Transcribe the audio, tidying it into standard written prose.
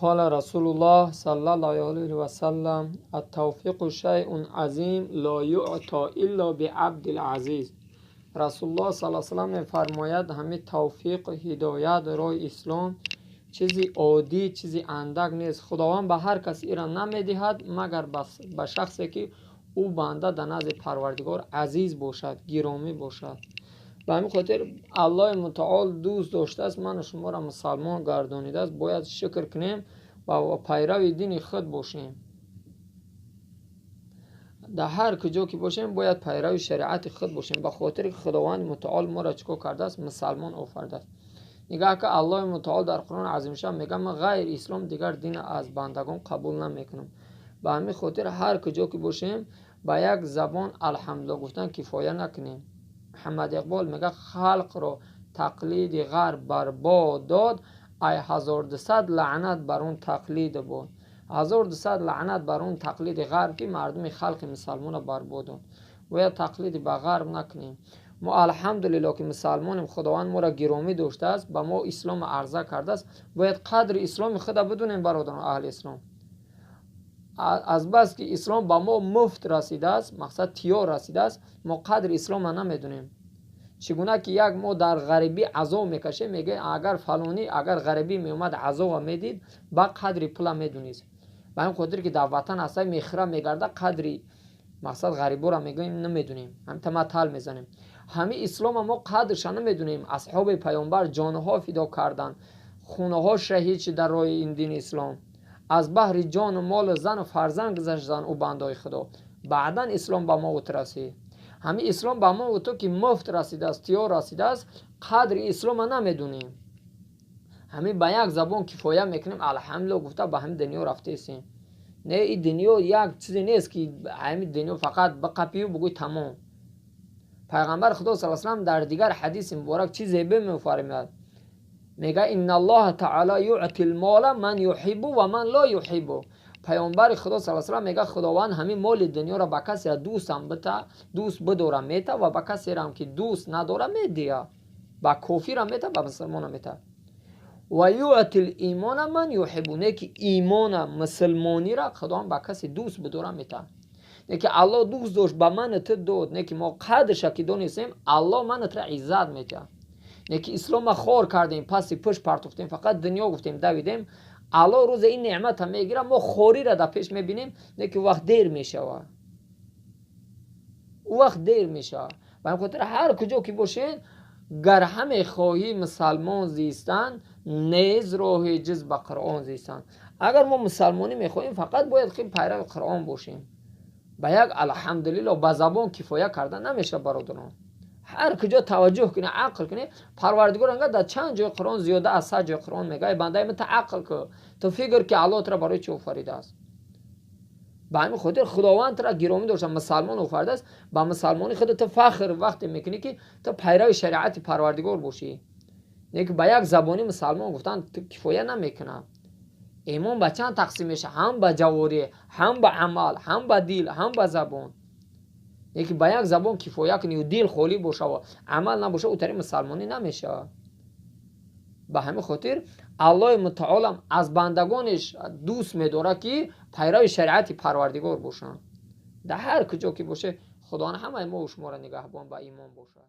قال رسول الله صلی الله علیه و سلم التوفیق شیء عظیم لا یعطى الا بعبد العزیز. رسول الله صلی الله علیه و سلم فرماید همین توفیق هدایت راه اسلام چیزی عادی چیزی اندک نیست. خداوند به هر کس ایرا نمیدهد مگر به شخصی که او بنده در نزد پروردگار عزیز باشد، گرامی باشد. به همین خاطر الله متعال دوست داشته است من و شما را مسلمان گردانیده است. باید شکر کنیم و پیرو دین خود باشیم. در هر کجا که باشیم باید پیرو شریعت خود باشیم، به خاطر که خداوند متعال ما را چیکار کرده است؟ مسلمان آفریده است. نگاه که الله متعال در قرآن عظیم شان میگه من غیر اسلام دیگر دین از بندگان قبول نمیکنم. به همین خاطر هر کجا که باشیم با یک زبان الحمدلله گفتن کفایه نکنیم. محمد اقبال میگه خلق را تقلید غرب برباد داد، ای 1200 لعنت بر اون تقلید بود. 1200 لعنت بر اون تقلید غرب که مردم خلق مسلمان را برباد داد. باید تقلید به غرب نکنیم. ما الحمدلله که مسلمانیم، خداوند ما را گرامی داشته است، به ما اسلام عرضه کرده است. باید قدر اسلام خود بدونیم برادران اهل اسلام. از بس که اسلام به ما مفت رسیده است، مقصد تیار رسیده است، ما قدر اسلام را نمیدونیم. چگونه که یک ما در غریبی عزا میکشه، میگه اگر فلانی اگر غریبی میومد عزا میدید با قدر پول میدونید. به این خاطر که در وطن هسته میخره میگرده قدری مقصد غریبا را میگیم نمیدونیم، هم تمثل میزنیم. همین اسلام ما قدرش نمیدونیم. اصحاب پیامبر جانها فدا کردند، خونه ها شهید شد در راه این دین اسلام، از بحر جان و مال و زن و فرزند گذشتن او بندای خدا. بعدا اسلام به ما رسید. همین اسلام به ما تو که مفت رسیده است، تیار رسیده است، قدر اسلام نمیدونیم. همین به یک زبان کفایه میکنیم الحمدلله گفته به همین دنیا رفته ایستیم. نه این دنیا یک چیزی نیست که همین دنیا فقط بقپی و بگوی تمام. پیغمبر خدا صلی الله علیه و سلم در دیگر حدیث مبارک چیزی میفرماید، میگه ان الله تعالی یعطی المال من یحب و من لا یحب. پیامبر خدا صلی الله علیه و سلم میگه خداوند همین مال دنیا را به کسی دوست هم بده، دوست بداره میته، و به کسی هم که دوست نداره میده، با کافر هم میته، با مسلمان هم میته. و یعطی الایمان من یحب، نه که ایمان مسلمانی را خداوند به کسی دوست بداره میته. نه که الله دوست داشت به من تو داد، نه که ما قدرش که دونستیم الله من تو عزت میده. نه که اسلام خور کردیم پس پشت پرتفتیم فقط دنیا گفتیم دویدیم، الله روز این نعمت هم میگیره ما خوری را در پیش میبینیم. نه که وقت دیر میشه، وقت دیر میشه. به خاطر هر کجا که باشین گر همه خواهی مسلمان زیستن، نیز راه جز به قرآن زیستن. اگر ما مسلمانی میخواهیم فقط باید خیلی پیرو قرآن باشیم. به یک الحمدلله به زبان کفایه کردن نمیشه برادران. هر کجا توجه کنی عقل کنی، پروردگار انگار در چند جای قرآن زیاده از 100 جای قرآن میگه بنده من عقل که تو فکر که الله تو را برای چی آفریده است. به همین خاطر خداوند تو را گرامی داشته، مسلمان آفریده است. با مسلمانی خودت فخر وقتی میکنی که تو پیرو شریعت پروردگار باشی. نه که به یک زبانی مسلمان گفتن کفایه نمیکنه. ایمان به چند تقسیم میشه؟ هم به جواری، هم به عمل، هم به دل، هم به زبان. یکی با یک زبان کفایه کنی و دل خالی باشه و عمل نباشه، او طریق مسلمانی نمیشه. به همین خاطر الله متعال از بندگانش دوست میداره که پیرو شریعت پروردگار باشن. در هر کجا که باشه خدا همه ما و شما را نگهبان به ایمان باشه.